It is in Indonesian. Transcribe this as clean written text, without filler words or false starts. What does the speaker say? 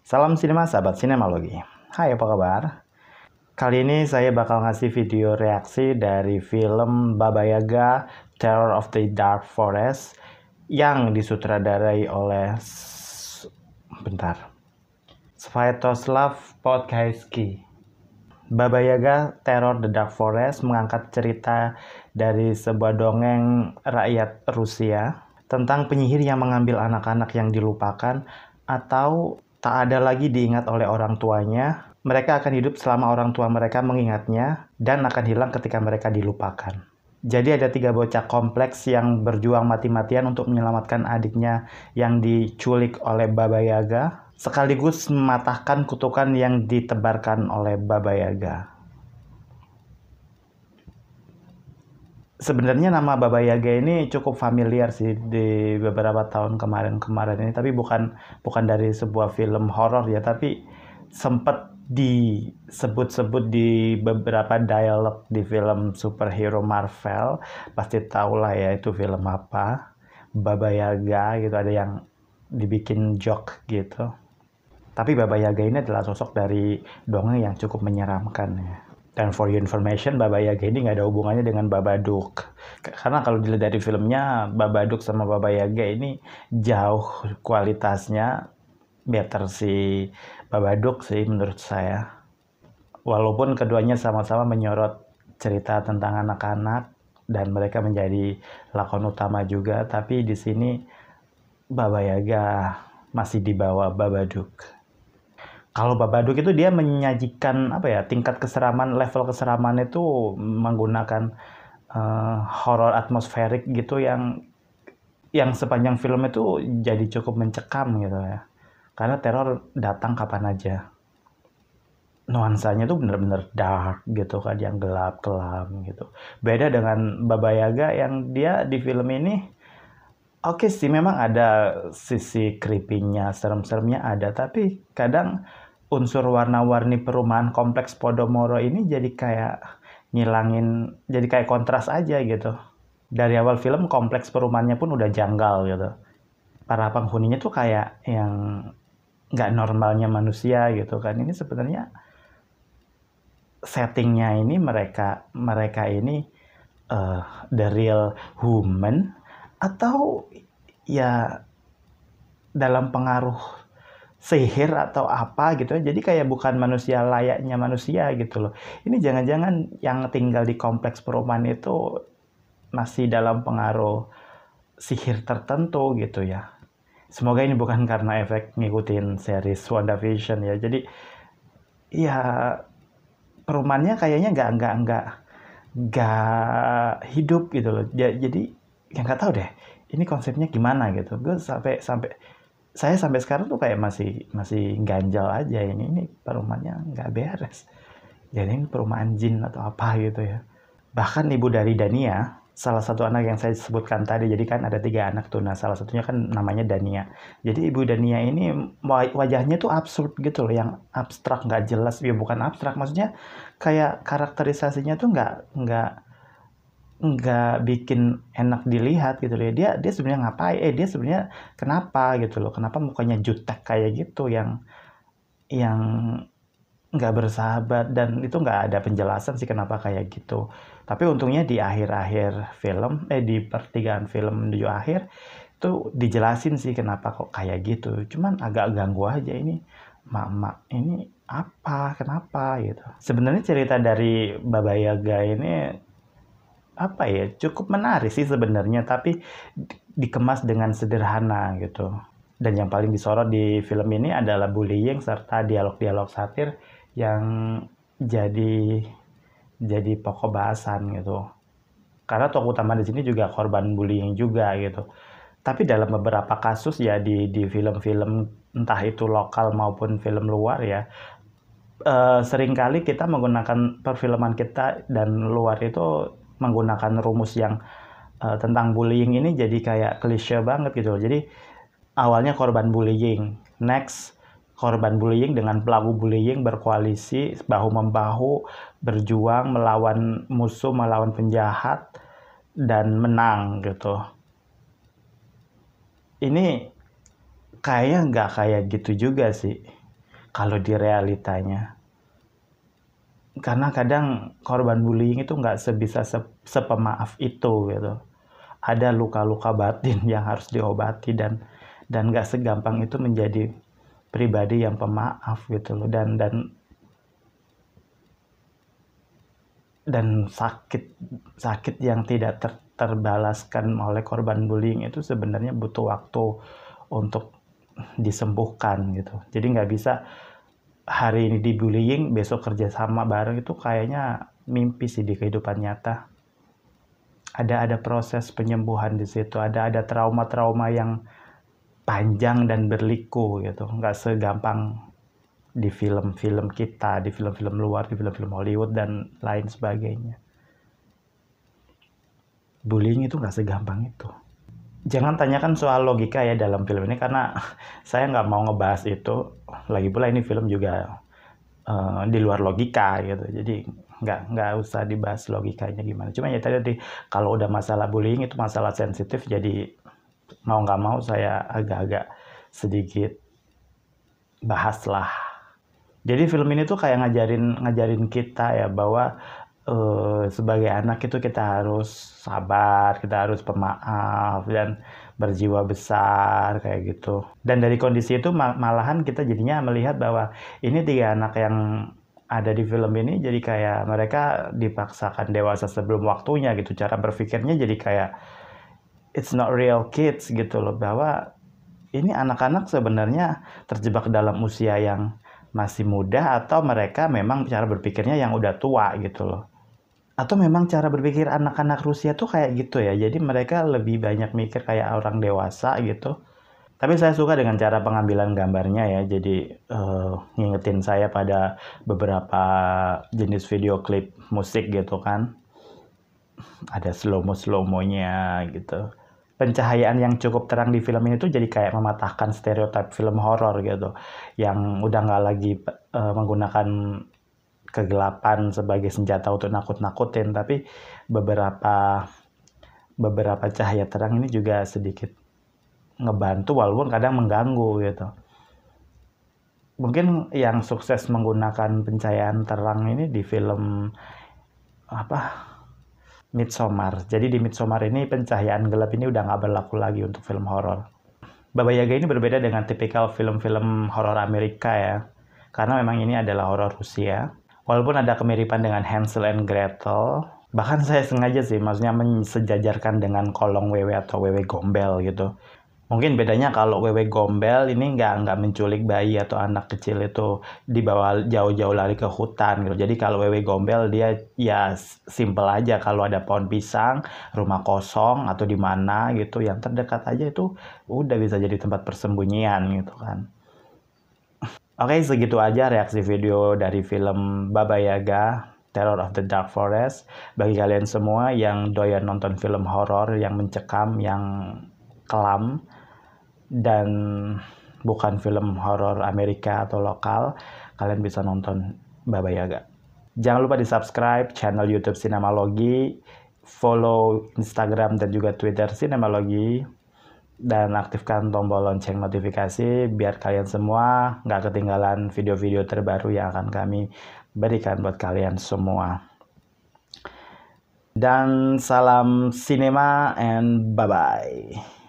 Salam sinema sahabat sinemalogi. Hai, apa kabar? Kali ini saya bakal ngasih video reaksi dari film Baba Yaga Terror of the Dark Forest yang disutradarai oleh Sviatoslav Podgajski. Baba Yaga Terror the Dark Forest mengangkat cerita dari sebuah dongeng rakyat Rusia tentang penyihir yang mengambil anak-anak yang dilupakan atau tak ada lagi diingat oleh orang tuanya. Mereka akan hidup selama orang tua mereka mengingatnya dan akan hilang ketika mereka dilupakan. Jadi ada 3 bocah kompleks yang berjuang mati-matian untuk menyelamatkan adiknya yang diculik oleh Baba Yaga, sekaligus mematahkan kutukan yang ditebarkan oleh Baba Yaga. Sebenarnya nama Baba Yaga ini cukup familiar sih di beberapa tahun kemarin ini, tapi bukan dari sebuah film horor ya, tapi sempat disebut-sebut di beberapa dialog di film superhero Marvel. Pasti tahu lah ya itu film apa, Baba Yaga gitu, ada yang dibikin joke gitu. Tapi Baba Yaga ini adalah sosok dari dongeng yang cukup menyeramkan ya. Dan for your information, Baba Yaga ini nggak ada hubungannya dengan Babadook. Karena kalau dilihat dari filmnya, Babadook sama Baba Yaga ini jauh kualitasnya better si Babadook sih menurut saya. Walaupun keduanya sama-sama menyorot cerita tentang anak-anak dan mereka menjadi lakon utama juga, tapi di sini Baba Yaga masih di bawah Babadook. Kalau Babadook itu dia menyajikan tingkat keseraman, level keseraman itu menggunakan horor atmosferik gitu yang sepanjang film itu jadi cukup mencekam gitu ya. Karena teror datang kapan aja. Nuansanya tuh bener-bener dark gitu kan, yang gelap kelam gitu. Beda dengan Baba Yaga yang dia di film ini oke sih, memang ada sisi creepy-nya, serem-seremnya ada, tapi kadang unsur warna-warni perumahan kompleks Podomoro ini jadi kayak ngilangin, jadi kayak kontras aja gitu. Dari awal film kompleks perumahannya pun udah janggal gitu. Para penghuninya tuh kayak yang nggak normalnya manusia gitu kan. Ini sebenarnya settingnya ini mereka ini the real human atau ya dalam pengaruh sihir atau apa gitu. Jadi kayak bukan manusia layaknya manusia gitu loh. Ini jangan-jangan yang tinggal di kompleks perumahan itu masih dalam pengaruh sihir tertentu gitu ya. Semoga ini bukan karena efek ngikutin series WandaVision ya. Jadi ya perumahannya kayaknya nggak hidup gitu loh. Jadi ya nggak tahu deh ini konsepnya gimana gitu. Gue saya sampai sekarang tuh kayak masih ganjal aja, ini perumahannya nggak beres. Jadi ini perumahan jin atau apa gitu ya. Bahkan ibu dari Dania, salah satu anak yang saya sebutkan tadi, jadi kan ada 3 anak tuh, nah salah satunya kan namanya Dania. Jadi ibu Dania ini wajahnya tuh absurd gitu loh, yang abstrak, nggak jelas. Ya bukan abstrak, maksudnya kayak karakterisasinya tuh nggak bikin enak dilihat gitu loh. Dia sebenarnya ngapain? Dia sebenarnya kenapa gitu loh? Kenapa mukanya jutek kayak gitu, yang nggak bersahabat, dan itu nggak ada penjelasan sih kenapa kayak gitu. Tapi untungnya di akhir-akhir film, di pertigaan film menuju akhir itu dijelasin sih kenapa kok kayak gitu. Cuman agak ganggu aja, ini mak ini apa, kenapa gitu. Sebenarnya cerita dari Baba Yaga ini cukup menarik sih sebenarnya, tapi dikemas dengan sederhana gitu. Dan yang paling disorot di film ini adalah bullying serta dialog-dialog satir yang jadi pokok bahasan gitu. Karena tokoh utama di sini juga korban bullying juga gitu. Tapi dalam beberapa kasus ya di film-film entah itu lokal maupun film luar ya, seringkali kita menggunakan perfilman kita dan luar itu menggunakan rumus yang tentang bullying ini jadi kayak klise banget gitu. Jadi awalnya korban bullying, next korban bullying dengan pelaku bullying berkoalisi bahu-membahu berjuang melawan musuh, melawan penjahat dan menang gitu. Ini kayaknya nggak kayak gitu juga sih. kalau di realitanya. Karena kadang korban bullying itu nggak sebisa sepemaaf itu gitu. Ada luka-luka batin yang harus diobati dan nggak segampang itu menjadi pribadi yang pemaaf gitu loh, dan sakit yang tidak terbalaskan oleh korban bullying itu sebenarnya butuh waktu untuk disembuhkan gitu. Jadi nggak bisa hari ini dibullying besok kerja sama bareng, itu kayaknya mimpi sih di kehidupan nyata. Ada proses penyembuhan di situ, ada trauma-trauma yang panjang dan berliku gitu, nggak segampang di film-film kita, di film-film luar, di film-film Hollywood dan lain sebagainya. Bullying itu nggak segampang itu. Jangan tanyakan soal logika ya dalam film ini, karena saya nggak mau ngebahas itu. Lagi pula ini film juga di luar logika gitu, jadi nggak usah dibahas logikanya gimana. Cuma ya tadi kalau udah masalah bullying itu masalah sensitif, jadi mau nggak mau saya agak-agak sedikit bahas lah. Jadi film ini tuh kayak ngajarin kita ya bahwa sebagai anak itu kita harus sabar, kita harus pemaaf dan berjiwa besar kayak gitu. Dan dari kondisi itu malahan kita jadinya melihat bahwa ini 3 anak yang ada di film ini jadi kayak mereka dipaksakan dewasa sebelum waktunya gitu. Cara berpikirnya jadi kayak it's not real kids gitu loh, bahwa ini anak-anak sebenarnya terjebak dalam usia yang masih muda, atau mereka memang cara berpikirnya yang udah tua gitu loh. Atau memang cara berpikir anak-anak Rusia tuh kayak gitu ya, jadi mereka lebih banyak mikir kayak orang dewasa gitu. Tapi saya suka dengan cara pengambilan gambarnya ya, jadi ngingetin saya pada beberapa jenis video klip musik gitu kan. Ada slow-monya gitu. Pencahayaan yang cukup terang di film ini tuh jadi kayak mematahkan stereotip film horor gitu, yang udah nggak lagi menggunakan kegelapan sebagai senjata untuk nakut-nakutin, tapi beberapa cahaya terang ini juga sedikit ngebantu walaupun kadang mengganggu gitu. Mungkin yang sukses menggunakan pencahayaan terang ini di film Midsommar. Jadi di Midsommar ini pencahayaan gelap ini udah nggak berlaku lagi untuk film horor. Baba Yaga ini berbeda dengan tipikal film-film horor Amerika ya, karena memang ini adalah horor Rusia. Walaupun ada kemiripan dengan Hansel and Gretel, bahkan saya sengaja sih, maksudnya mensejajarkan dengan Kolong Wewe atau Wewe Gombel gitu. Mungkin bedanya kalau Wewe Gombel ini nggak menculik bayi atau anak kecil itu dibawa jauh-jauh lari ke hutan gitu. Jadi kalau Wewe Gombel dia ya simple aja, kalau ada pohon pisang, rumah kosong atau di mana gitu yang terdekat aja itu udah bisa jadi tempat persembunyian gitu kan. Oke, segitu aja reaksi video dari film Baba Yaga, Terror of the Dark Forest. Bagi kalian semua yang doyan nonton film horor yang mencekam, yang kelam, dan bukan film horor Amerika atau lokal, kalian bisa nonton Baba Yaga. Jangan lupa di subscribe channel YouTube Sinemalogi, follow Instagram dan juga Twitter Sinemalogi, dan aktifkan tombol lonceng notifikasi biar kalian semua nggak ketinggalan video-video terbaru yang akan kami berikan buat kalian semua. Dan salam sinema and bye-bye.